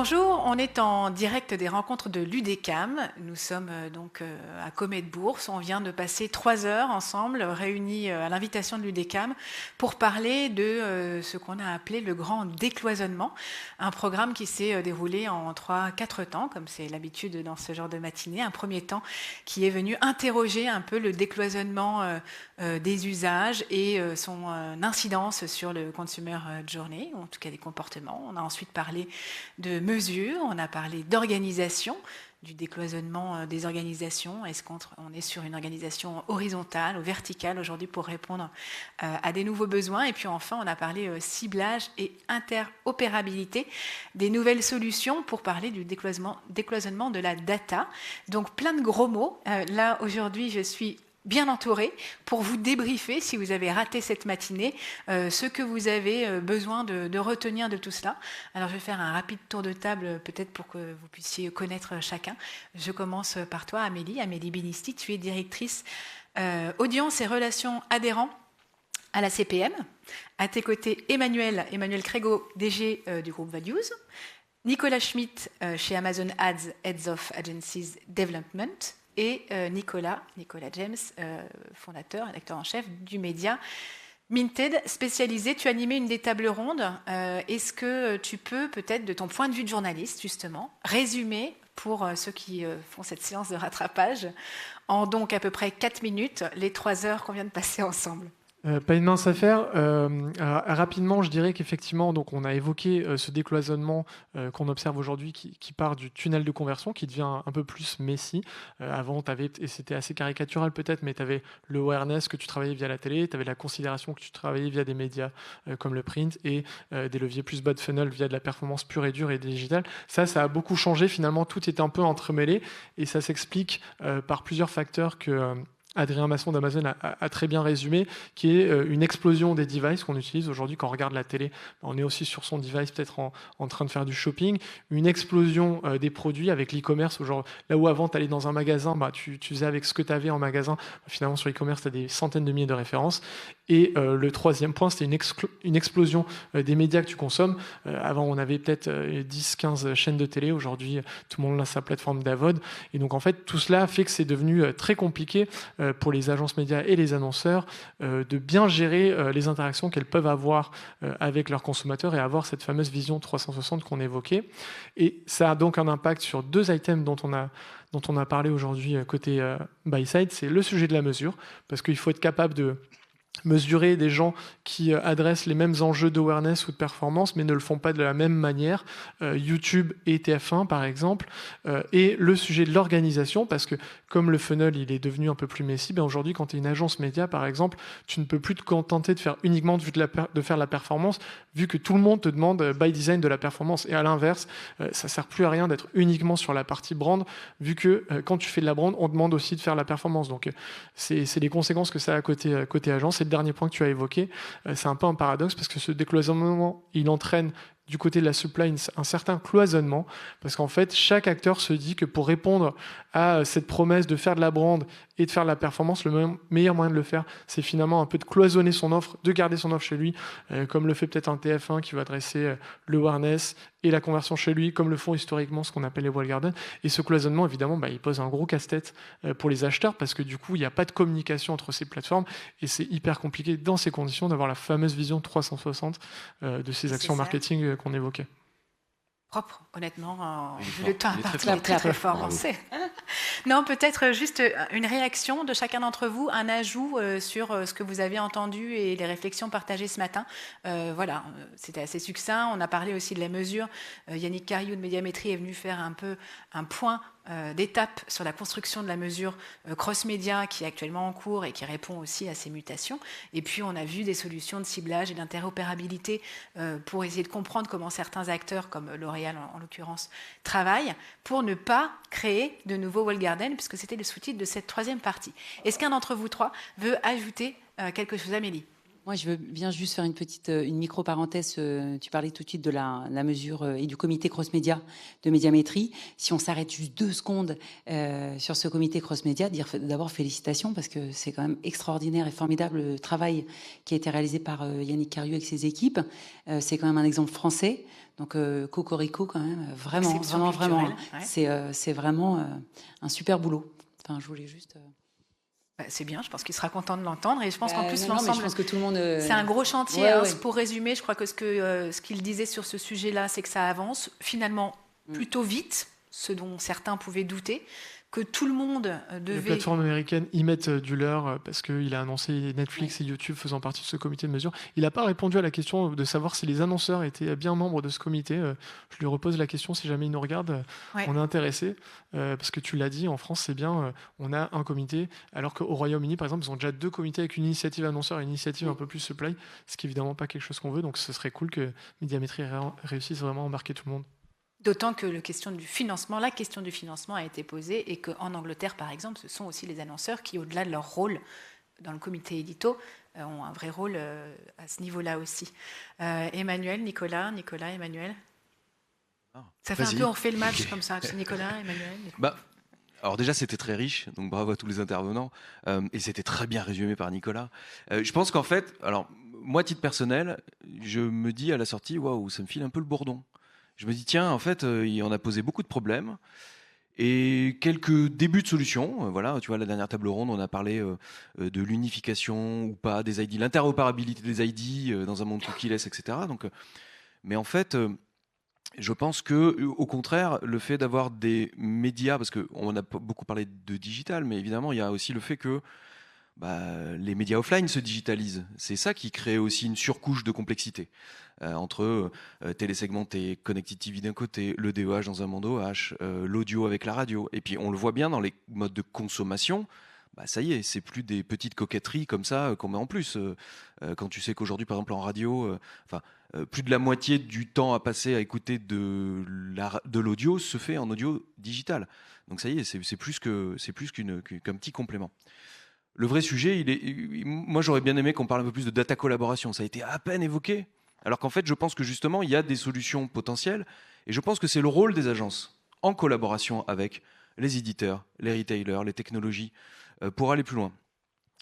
Bonjour, on est en direct des rencontres de l'UDECAM. Nous sommes donc à Comet de Bourse. On vient de passer 3 heures ensemble, réunis à l'invitation de l'UDECAM, pour parler de ce qu'on a appelé le grand décloisonnement, un programme qui s'est déroulé en 3-4 temps, comme c'est l'habitude dans ce genre de matinée. Un premier temps qui est venu interroger un peu le décloisonnement des usages et son incidence sur le consumer journey, ou en tout cas des comportements. On a ensuite parlé de mesures, on a parlé d'organisation, du décloisonnement des organisations. Est-ce qu'on est sur une organisation horizontale ou verticale aujourd'hui pour répondre à des nouveaux besoins? Et puis enfin, on a parlé ciblage et interopérabilité, des nouvelles solutions pour parler du décloisonnement de la data. Donc plein de gros mots. Là, aujourd'hui, je suis bien entouré pour vous débriefer, si vous avez raté cette matinée, ce que vous avez besoin de retenir de tout cela. Alors je vais faire un rapide tour de table, peut-être pour que vous puissiez connaître chacun. Je commence par toi, Amélie Binisti. Tu es directrice audience et relations adhérents à la CPM. À tes côtés, Emmanuel Crégo, DG du groupe Values. Nicolas Schmitt chez Amazon Ads, Heads of Agencies Development. Et Nicolas James, fondateur, rédacteur en chef du média Minted, spécialisé. Tu as animé une des tables rondes. Est-ce que tu peux, peut-être, de ton point de vue de journaliste, justement, résumer, pour ceux qui font cette séance de rattrapage, en donc à peu près 4 minutes, les 3 heures qu'on vient de passer ensemble? Pas une mince affaire. Rapidement, je dirais qu'effectivement, donc on a évoqué ce décloisonnement qu'on observe aujourd'hui qui part du tunnel de conversion, qui devient un peu plus messy. Avant, et c'était assez caricatural peut-être, mais tu avais le awareness que tu travaillais via la télé, tu avais la considération que tu travaillais via des médias comme le print et des leviers plus bas de funnel via de la performance pure et dure et digitale. Ça a beaucoup changé. Finalement, tout est un peu entremêlé et ça s'explique par plusieurs facteurs que Adrien Masson d'Amazon a très bien résumé, qui est une explosion des devices qu'on utilise aujourd'hui. Quand on regarde la télé, on est aussi sur son device, peut-être en train de faire du shopping. Une explosion des produits avec l'e-commerce. Là où avant, tu allais dans un magasin, tu faisais avec ce que tu avais en magasin. Finalement, sur l'e-commerce, tu as des centaines de milliers de références. Et le troisième point, c'était une explosion des médias que tu consommes. Avant, on avait peut-être 10-15 chaînes de télé. Aujourd'hui, tout le monde a sa plateforme d'AVOD. Et donc, en fait, tout cela fait que c'est devenu très compliqué pour les agences médias et les annonceurs de bien gérer les interactions qu'elles peuvent avoir avec leurs consommateurs et avoir cette fameuse vision 360 qu'on évoquait. Et ça a donc un impact sur 2 items dont on a parlé aujourd'hui côté buy-side. C'est le sujet de la mesure, parce qu'il faut être capable de mesurer des gens qui adressent les mêmes enjeux d'awareness ou de performance, mais ne le font pas de la même manière, YouTube et TF1 par exemple, et le sujet de l'organisation, parce que comme le funnel il est devenu un peu plus messy, aujourd'hui quand tu es une agence média par exemple, tu ne peux plus te contenter de faire uniquement de faire la performance, vu que tout le monde te demande by design de la performance, et à l'inverse, ça sert plus à rien d'être uniquement sur la partie brand, vu que quand tu fais de la brand, on demande aussi de faire la performance. Donc c'est les conséquences que ça a côté agence. Et le dernier point que tu as évoqué, c'est un peu un paradoxe parce que ce décloisonnement, il entraîne du côté de la supply un certain cloisonnement, parce qu'en fait, chaque acteur se dit que pour répondre à cette promesse de faire de la brand et de faire de la performance, le meilleur moyen de le faire, c'est finalement un peu de cloisonner son offre, de garder son offre chez lui, comme le fait peut-être un TF1 qui va adresser le awareness et la conversion chez lui, comme le font historiquement ce qu'on appelle les walled gardens. Et ce cloisonnement, évidemment, il pose un gros casse-tête pour les acheteurs, parce que du coup, il n'y a pas de communication entre ces plateformes, et c'est hyper compliqué dans ces conditions d'avoir la fameuse vision 360 de ces actions marketing qu'on évoquait. Propre, honnêtement, vu le temps imparti, très fort lancé. Non, peut-être juste une réaction de chacun d'entre vous, un ajout sur ce que vous avez entendu et les réflexions partagées ce matin. Voilà, c'était assez succinct. On a parlé aussi de la mesure. Yannick Cariou de Médiamétrie est venu faire un peu un point d'étape sur la construction de la mesure cross-média qui est actuellement en cours et qui répond aussi à ces mutations. Et puis, on a vu des solutions de ciblage et d'interopérabilité pour essayer de comprendre comment certains acteurs, comme L'Oréal en l'occurrence, travaillent pour ne pas créer de nouveaux walled gardens, puisque c'était le sous-titre de cette 3e partie. Est-ce qu'un d'entre vous 3 veut ajouter quelque chose, Amélie? Moi, je veux bien juste faire une micro-parenthèse. Tu parlais tout de suite de la mesure et du comité cross-média de médiamétrie. Si on s'arrête juste 2 secondes sur ce comité cross-média, dire d'abord félicitations parce que c'est quand même extraordinaire et formidable le travail qui a été réalisé par Yannick Cariou avec ses équipes. C'est quand même un exemple français. Donc, cocorico quand même, vraiment. Ouais. C'est vraiment un super boulot. Enfin, je voulais juste... C'est bien, je pense qu'il sera content de l'entendre et je pense qu'en plus l'ensemble, je pense que tout le monde, c'est un gros chantier. Ouais. Pour résumer, je crois que ce qu'il disait sur ce sujet-là, c'est que ça avance finalement plutôt vite, ce dont certains pouvaient douter, que tout le monde devait... Les plateformes américaines y mettent du leur parce qu'il a annoncé Netflix et YouTube faisant partie de ce comité de mesure. Il n'a pas répondu à la question de savoir si les annonceurs étaient bien membres de ce comité. Je lui repose la question si jamais il nous regarde. On est intéressé parce que tu l'as dit, en France c'est bien, on a un comité, alors qu'au Royaume-Uni par exemple ils ont déjà 2 comités avec une initiative annonceur et une initiative un peu plus supply, ce qui est évidemment pas quelque chose qu'on veut. Donc ce serait cool que Médiamétrie réussisse vraiment à embarquer tout le monde. D'autant que la question du financement a été posée et qu'en Angleterre, par exemple, ce sont aussi les annonceurs qui, au-delà de leur rôle dans le comité édito, ont un vrai rôle à ce niveau-là aussi. Emmanuel, Nicolas, Emmanuel. Ça fait un peu, on fait le match comme ça. Nicolas, Emmanuel. Alors déjà, c'était très riche, donc bravo à tous les intervenants. Et c'était très bien résumé par Nicolas. Je pense qu'en fait, alors moi, titre personnel, je me dis à la sortie, waouh, ça me file un peu le bourdon. Je me dis, tiens, en fait, on a posé beaucoup de problèmes et quelques débuts de solutions. Voilà, tu vois, la dernière table ronde, on a parlé de l'unification ou pas des ID, l'interopérabilité des ID dans un monde cookie-less, etc. Donc, mais en fait, je pense que, au contraire, le fait d'avoir des médias, parce qu'on a beaucoup parlé de digital, mais évidemment, il y a aussi le fait que les médias offline se digitalisent. C'est ça qui crée aussi une surcouche de complexité entre télésegmenté, connected TV d'un côté, le DEH dans un monde OH, l'audio avec la radio. Et puis on le voit bien dans les modes de consommation. Ça y est, c'est plus des petites coquetteries comme ça qu'on met en plus. Quand tu sais qu'aujourd'hui, par exemple, en radio, plus de la moitié du temps à passer à écouter de l'audio se fait en audio digital. Donc ça y est, c'est plus qu'un petit complément. Le vrai sujet, moi j'aurais bien aimé qu'on parle un peu plus de data collaboration. Ça a été à peine évoqué. Alors qu'en fait, je pense que justement, il y a des solutions potentielles. Et je pense que c'est le rôle des agences, en collaboration avec les éditeurs, les retailers, les technologies, pour aller plus loin.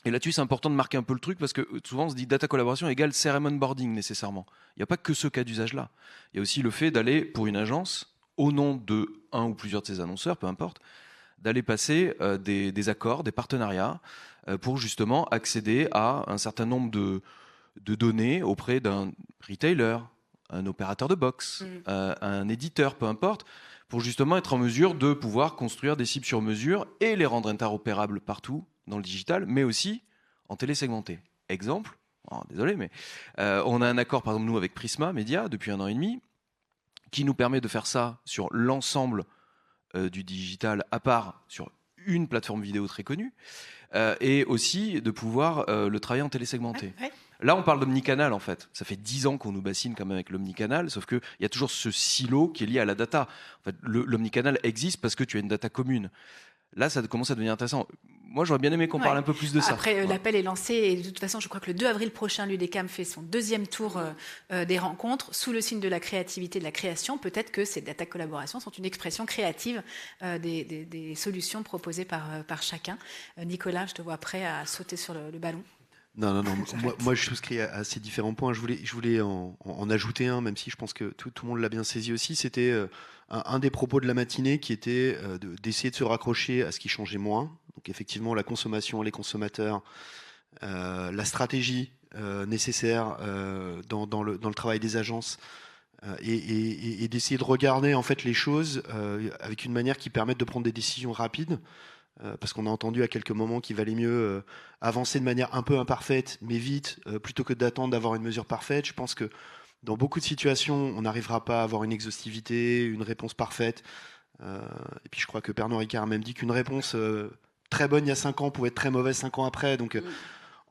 Et là-dessus, c'est important de marquer un peu le truc parce que souvent, on se dit data collaboration égale CRM onboarding nécessairement. Il n'y a pas que ce cas d'usage-là. Il y a aussi le fait d'aller, pour une agence, au nom de un ou plusieurs de ses annonceurs, peu importe, d'aller passer des accords, des partenariats, pour justement accéder à un certain nombre de données auprès d'un retailer, un opérateur de box, un éditeur, peu importe, pour justement être en mesure de pouvoir construire des cibles sur mesure et les rendre interopérables partout dans le digital, mais aussi en télésegmenté. Exemple, désolé, mais on a un accord, par exemple, nous, avec Prisma Media, depuis 1 an et demi, qui nous permet de faire ça sur l'ensemble du digital, à part sur une plateforme vidéo très connue, et aussi de pouvoir le travailler en télésegmenté. Ouais. Là, on parle d'omnicanal, en fait. Ça fait 10 ans qu'on nous bassine quand même avec l'omnicanal, sauf qu'il y a toujours ce silo qui est lié à la data. En fait, l'omnicanal existe parce que tu as une data commune. Là, ça commence à devenir intéressant. Moi, j'aurais bien aimé qu'on parle un peu plus de ça. Après, l'appel est lancé et de toute façon, je crois que le 2 avril prochain, l'UDECAM fait son 2e tour des rencontres sous le signe de la créativité, de la création. Peut-être que ces data collaborations sont une expression créative des solutions proposées par chacun. Nicolas, je te vois prêt à sauter sur le ballon. Non. Moi, je souscris à ces différents points. Je voulais en ajouter un, même si je pense que tout le monde l'a bien saisi aussi. C'était un des propos de la matinée qui était d'essayer de se raccrocher à ce qui changeait moins. Donc effectivement, la consommation, les consommateurs, la stratégie nécessaire dans le travail des agences et d'essayer de regarder en fait les choses avec une manière qui permette de prendre des décisions rapides. Parce qu'on a entendu à quelques moments qu'il valait mieux avancer de manière un peu imparfaite, mais vite, plutôt que d'attendre d'avoir une mesure parfaite. Je pense que dans beaucoup de situations, on n'arrivera pas à avoir une exhaustivité, une réponse parfaite. Et puis je crois que Pernod Ricard a même dit qu'une réponse très bonne il y a 5 ans pouvait être très mauvaise 5 ans après. Donc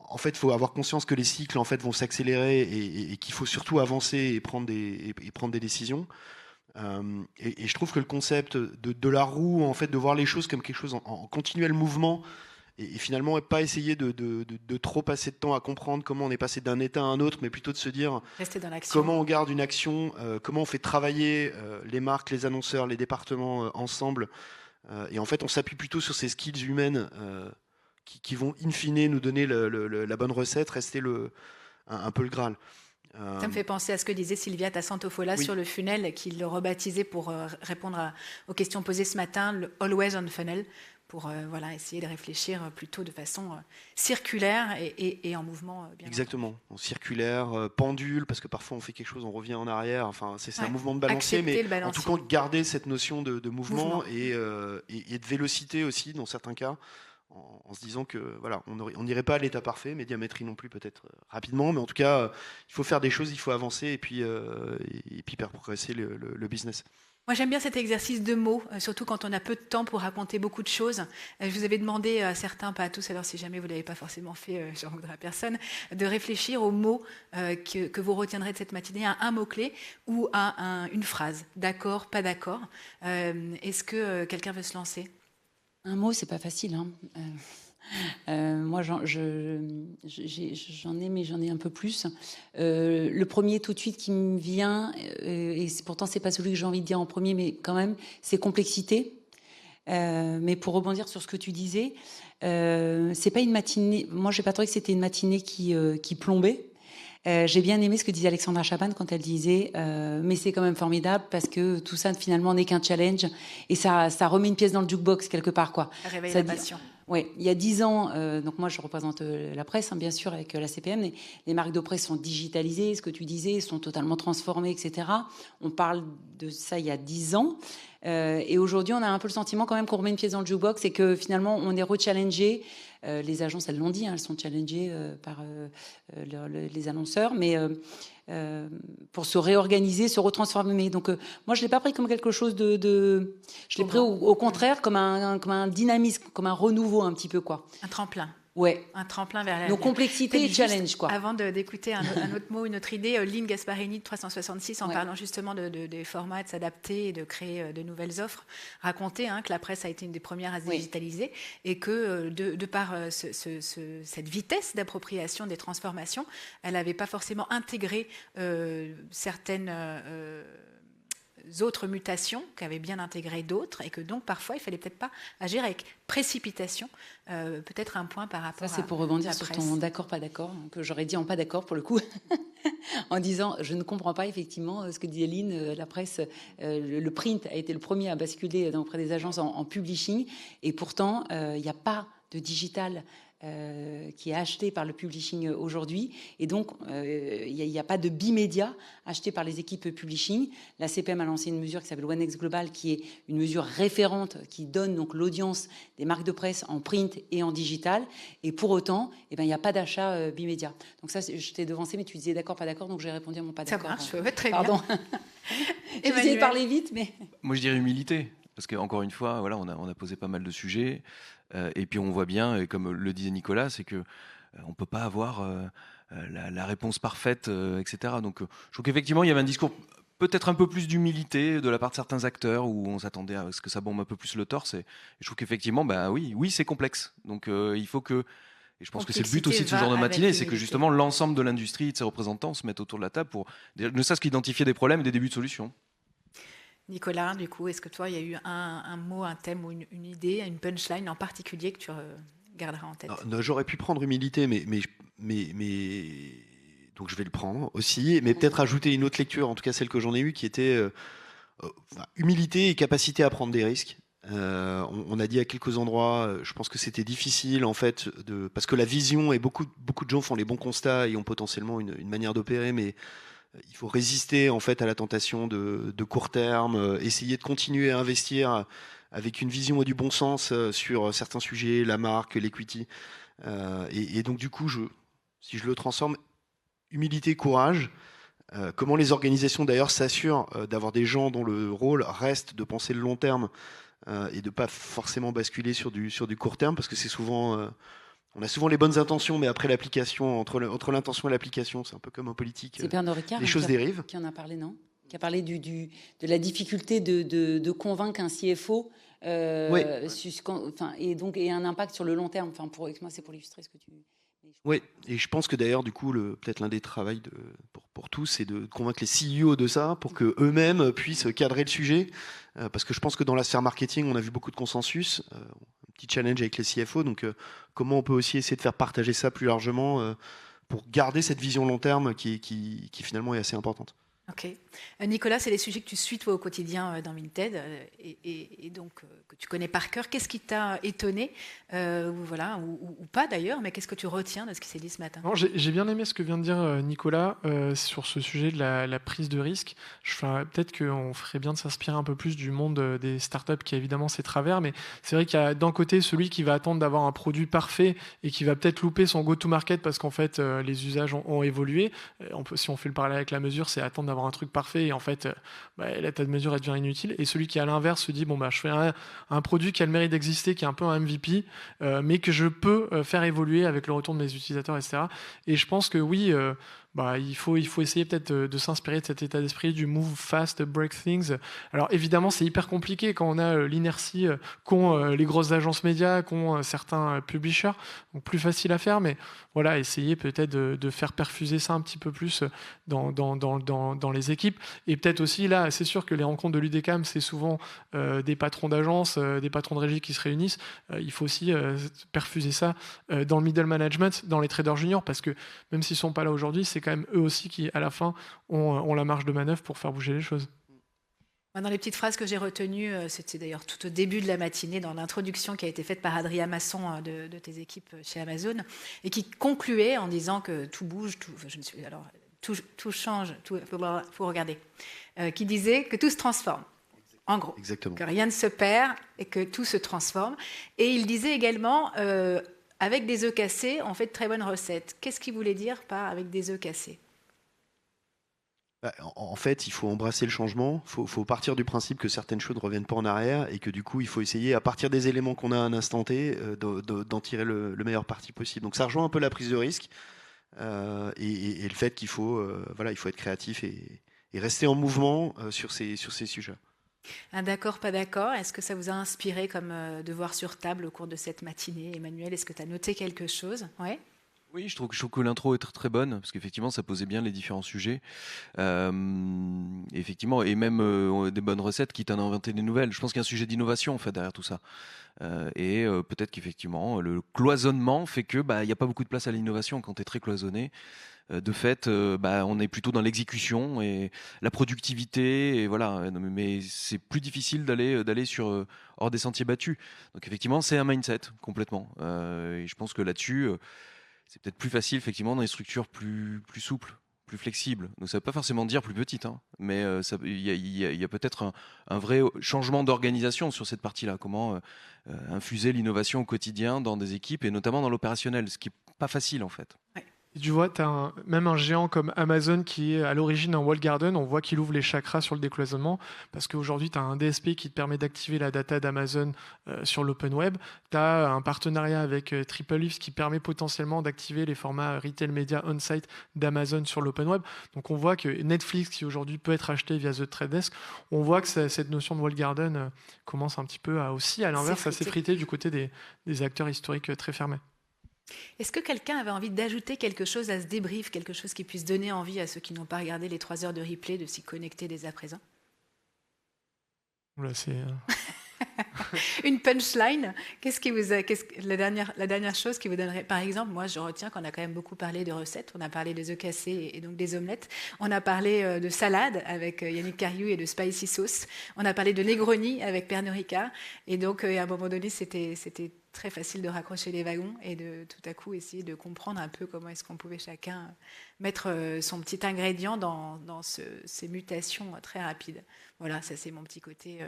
en fait, il faut avoir conscience que les cycles en fait, vont s'accélérer et qu'il faut surtout avancer et prendre des décisions. Et je trouve que le concept de la roue, en fait, de voir les choses comme quelque chose en continuel mouvement et finalement pas essayer de trop passer de temps à comprendre comment on est passé d'un état à un autre, mais plutôt de se dire Rester dans l'action. comment on garde une action, comment on fait travailler les marques, les annonceurs, les départements ensemble. Et en fait, on s'appuie plutôt sur ces skills humaines qui vont in fine nous donner la bonne recette, rester un peu le Graal. Ça me fait penser à ce que disait Sylvia Tassantofola sur le funnel, qu'il le rebaptisait pour répondre aux questions posées ce matin, le Always on Funnel, pour essayer de réfléchir plutôt de façon circulaire et en mouvement. Bien Exactement, en circulaire, pendule, parce que parfois on fait quelque chose, on revient en arrière. Enfin, c'est un mouvement de balancier, mais en tout cas garder cette notion de mouvement. Et de vélocité aussi dans certains cas. En se disant que on n'irait pas à l'état parfait, médiamétrie non plus peut-être rapidement, mais en tout cas il faut faire des choses, il faut avancer et puis faire progresser le business. Moi j'aime bien cet exercice de mots, surtout quand on a peu de temps pour raconter beaucoup de choses. Je vous avais demandé à certains, pas à tous, alors si jamais vous ne l'avez pas forcément fait, je ne voudrais à personne, de réfléchir aux mots que vous retiendrez de cette matinée, à un mot-clé ou à une phrase. D'accord, pas d'accord. Est-ce que quelqu'un veut se lancer ? Un mot, c'est pas facile. Moi, j'en ai un peu plus. Le premier tout de suite qui me vient, et pourtant c'est pas celui que j'ai envie de dire en premier, mais quand même, c'est complexité. Mais pour rebondir sur ce que tu disais, c'est pas une matinée. Moi, j'ai pas trouvé que c'était une matinée qui plombait. J'ai bien aimé ce que disait Alexandra Chaban quand elle disait mais c'est quand même formidable parce que tout ça finalement n'est qu'un challenge et ça remet une pièce dans le jukebox quelque part quoi. Réveille la passion. Oui, il y a 10 ans, donc moi je représente la presse, bien sûr, avec la CPM, les marques de presse sont digitalisées, ce que tu disais, sont totalement transformées, etc. On parle de ça il y a 10 ans. Et aujourd'hui, on a un peu le sentiment quand même qu'on remet une pièce dans le jukebox et que finalement, on est re-challengé. Les agences, elles l'ont dit, elles sont challengées par les annonceurs, mais pour se réorganiser, se retransformer. Donc, moi, je ne l'ai pas pris comme quelque chose de... Je l'ai pris au contraire comme un dynamisme, comme un renouveau un petit peu, quoi. Un tremplin. Ouais. Un tremplin vers l'avenir. Donc complexité et challenge, quoi. Avant d'écouter un autre mot, une autre idée, Lynn Gasparini de 366, en parlant justement des formats, de s'adapter et de créer de nouvelles offres, racontait que la presse a été une des premières à se digitaliser et que de par cette vitesse d'appropriation des transformations, elle n'avait pas forcément intégré certaines... autres mutations qu'avaient bien intégré d'autres et que donc parfois il fallait peut-être pas agir avec précipitation, peut-être un point par rapport à... Ça c'est pour rebondir sur ton d'accord pas d'accord que j'aurais dit en pas d'accord pour le coup en disant je ne comprends pas effectivement ce que dit Eline, la presse, le print a été le premier à basculer auprès des agences en publishing et pourtant il n'y a pas de digital qui est acheté par le publishing aujourd'hui. Et donc, il n'y a pas de bimédia acheté par les équipes publishing. La CPM a lancé une mesure qui s'appelle OneX Global, qui est une mesure référente qui donne donc l'audience des marques de presse en print et en digital. Et pour autant, il n'y a pas d'achat bimédia. Donc ça, je t'ai devancé, mais tu disais d'accord, pas d'accord, donc j'ai répondu à mon pas d'accord. Ça marche, très Pardon. bien. J'ai essayé de parler vite, mais... Moi, je dirais humilité. Parce qu'encore une fois, voilà, on a posé pas mal de sujets. Et puis on voit bien, et comme le disait Nicolas, c'est que on peut pas avoir la réponse parfaite, etc. Donc je trouve qu'effectivement il y avait un discours peut-être un peu plus d'humilité de la part de certains acteurs où on s'attendait à ce que ça bombe un peu plus le torse. Et je trouve qu'effectivement, oui, c'est complexe. Donc il faut que, et je pense que c'est le but aussi de ce genre de matinée, c'est que justement l'ensemble de l'industrie et de ses représentants se mettent autour de la table pour ne serait-ce qu'identifier des problèmes et des débuts de solutions. Nicolas, du coup, est-ce que toi, il y a eu un mot, un thème ou une idée, une punchline en particulier que tu garderas en tête? J'aurais pu prendre humilité, mais donc je vais le prendre aussi, mais peut-être ajouter une autre lecture, en tout cas celle que j'en ai eue, qui était humilité et capacité à prendre des risques. On a dit à quelques endroits, je pense que c'était difficile en fait, parce que la vision et beaucoup de gens font les bons constats et ont potentiellement une manière d'opérer, mais il faut résister en fait à la tentation de court terme, essayer de continuer à investir avec une vision et du bon sens sur certains sujets, la marque, l'equity. Et donc du coup, si je le transforme, humilité, courage. Comment les organisations d'ailleurs s'assurent d'avoir des gens dont le rôle reste de penser le long terme et de pas forcément basculer sur du court terme, parce que c'est souvent... on a souvent les bonnes intentions, mais après l'application, entre l'intention et l'application, c'est un peu comme en politique. C'est Pernod Ricard les choses dérivent. Qui en a parlé, non? Qui a parlé de la difficulté de convaincre un CFO et un impact sur le long terme. Enfin, c'est pour illustrer ce que tu. Oui, et je pense que d'ailleurs, du coup, peut-être l'un des travaux pour tous, c'est de convaincre les CEO de ça, pour qu'eux-mêmes puissent cadrer le sujet. Parce que je pense que dans la sphère marketing, on a vu beaucoup de consensus. Un petit challenge avec les CFO. Donc, comment on peut aussi essayer de faire partager ça plus largement pour garder cette vision long terme qui finalement est assez importante. Ok. Nicolas, c'est des sujets que tu suis toi au quotidien dans Vinted et donc que tu connais par cœur. Qu'est-ce qui t'a étonné ou pas d'ailleurs, mais qu'est-ce que tu retiens de ce qui s'est dit ce matin? J'ai bien aimé ce que vient de dire Nicolas sur ce sujet de la prise de risque. Peut-être qu'on ferait bien de s'inspirer un peu plus du monde des startups qui a évidemment ses travers, mais c'est vrai qu'il y a d'un côté celui qui va attendre d'avoir un produit parfait et qui va peut-être louper son go-to-market parce qu'en fait les usages ont évolué. Si on fait le parallèle avec la mesure, c'est attendre d'avoir un truc parfait et en fait la ta mesure elle devient inutile, et celui qui à l'inverse se dit je fais un produit qui a le mérite d'exister, qui est un peu un MVP mais que je peux faire évoluer avec le retour de mes utilisateurs, etc. Et je pense que oui, il faut essayer peut-être de s'inspirer de cet état d'esprit du move fast, break things. Alors évidemment, c'est hyper compliqué quand on a l'inertie qu'ont les grosses agences médias, qu'ont certains publishers. Donc plus facile à faire, mais voilà, essayer peut-être de faire perfuser ça un petit peu plus dans les équipes. Et peut-être aussi, là, c'est sûr que les rencontres de l'UDECAM, c'est souvent des patrons d'agences, des patrons de régie qui se réunissent. Il faut aussi perfuser ça dans le middle management, dans les traders juniors, parce que même s'ils ne sont pas là aujourd'hui, c'est quand même eux aussi qui, à la fin, ont la marge de manœuvre pour faire bouger les choses. Dans les petites phrases que j'ai retenues, c'était d'ailleurs tout au début de la matinée, dans l'introduction qui a été faite par Adrien Masson de tes équipes chez Amazon, et qui concluait en disant que tout bouge, tout change, il faut regarder, qui disait que tout se transforme. En gros, exactement. Que rien ne se perd et que tout se transforme. Et il disait également, avec des œufs cassés, on fait de très bonnes recettes. Qu'est-ce qu'il voulait dire par avec des œufs cassés? En fait, il faut embrasser le changement. Il faut partir du principe que certaines choses ne reviennent pas en arrière et que du coup, il faut essayer, à partir des éléments qu'on a à un instant T, d'en tirer le meilleur parti possible. Donc ça rejoint un peu la prise de risque et le fait qu'il faut, il faut être créatif et rester en mouvement sur ces sujets. Un d'accord, pas d'accord. Est-ce que ça vous a inspiré comme devoir sur table au cours de cette matinée, Emmanuel? Est-ce que tu as noté quelque chose? Ouais. Oui, je trouve que l'intro est très, très bonne, parce qu'effectivement, ça posait bien les différents sujets. Effectivement, et même des bonnes recettes, quitte à en inventer des nouvelles. Je pense qu'il y a un sujet d'innovation, en fait, derrière tout ça. Peut-être qu'effectivement, le cloisonnement fait que il n'y a pas beaucoup de place à l'innovation quand tu es très cloisonné. De fait, on est plutôt dans l'exécution et la productivité, et voilà. Mais c'est plus difficile d'aller sur hors des sentiers battus. Donc effectivement, c'est un mindset complètement. Et je pense que là-dessus, c'est peut-être plus facile effectivement dans les structures plus souples, plus flexibles. Donc ça ne veut pas forcément dire plus petites, mais il y a peut-être un vrai changement d'organisation sur cette partie-là. Comment infuser l'innovation au quotidien dans des équipes et notamment dans l'opérationnel, ce qui n'est pas facile en fait. Ouais. Et tu vois, tu as même un géant comme Amazon qui est à l'origine un walled garden. On voit qu'il ouvre les chakras sur le décloisonnement parce qu'aujourd'hui, tu as un DSP qui te permet d'activer la data d'Amazon sur l'open web. Tu as un partenariat avec Triple Leaf qui permet potentiellement d'activer les formats retail media on-site d'Amazon sur l'open web. Donc on voit que Netflix, qui aujourd'hui peut être acheté via The Trade Desk, on voit que cette notion de walled garden commence un petit peu à l'inverse, à s'effriter du côté des acteurs historiques très fermés. Est-ce que quelqu'un avait envie d'ajouter quelque chose à ce débrief, quelque chose qui puisse donner envie à ceux qui n'ont pas regardé les 3 heures de replay de s'y connecter dès à présent? Là, c'est... Une punchline, la dernière chose qui vous donnerait? Par exemple, moi je retiens qu'on a quand même beaucoup parlé de recettes, on a parlé des œufs cassés et donc des omelettes, on a parlé de salade avec Yannick Cariou et de spicy sauce, on a parlé de Negroni avec Pernod Ricard, et donc à un moment donné c'était très facile de raccrocher les wagons et de tout à coup essayer de comprendre un peu comment est-ce qu'on pouvait chacun mettre son petit ingrédient dans ces mutations très rapides. Voilà, ça c'est mon petit côté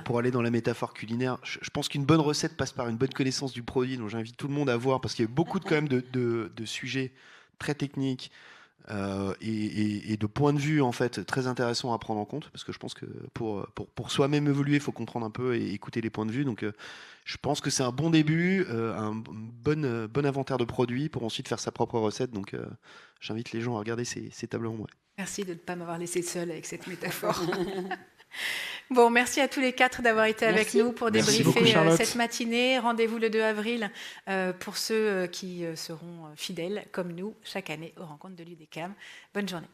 pour aller dans la métaphore culinaire, je pense qu'une bonne recette passe par une bonne connaissance du produit, donc j'invite tout le monde à voir, parce qu'il y a beaucoup quand même de sujets très techniques et de points de vue en fait très intéressants à prendre en compte, parce que je pense que pour soi-même évoluer, il faut comprendre un peu et écouter les points de vue. Donc je pense que c'est un bon début, un bon inventaire de produits pour ensuite faire sa propre recette. Donc j'invite les gens à regarder ces tables rondes. Ouais. Merci de ne pas m'avoir laissé seule avec cette métaphore. Bon, merci à tous les 4 d'avoir été avec nous pour Merci beaucoup, débriefer Charlotte. cette matinée. Rendez-vous le 2 avril pour ceux qui seront fidèles, comme nous, chaque année aux rencontres de l'UDECAM. Bonne journée.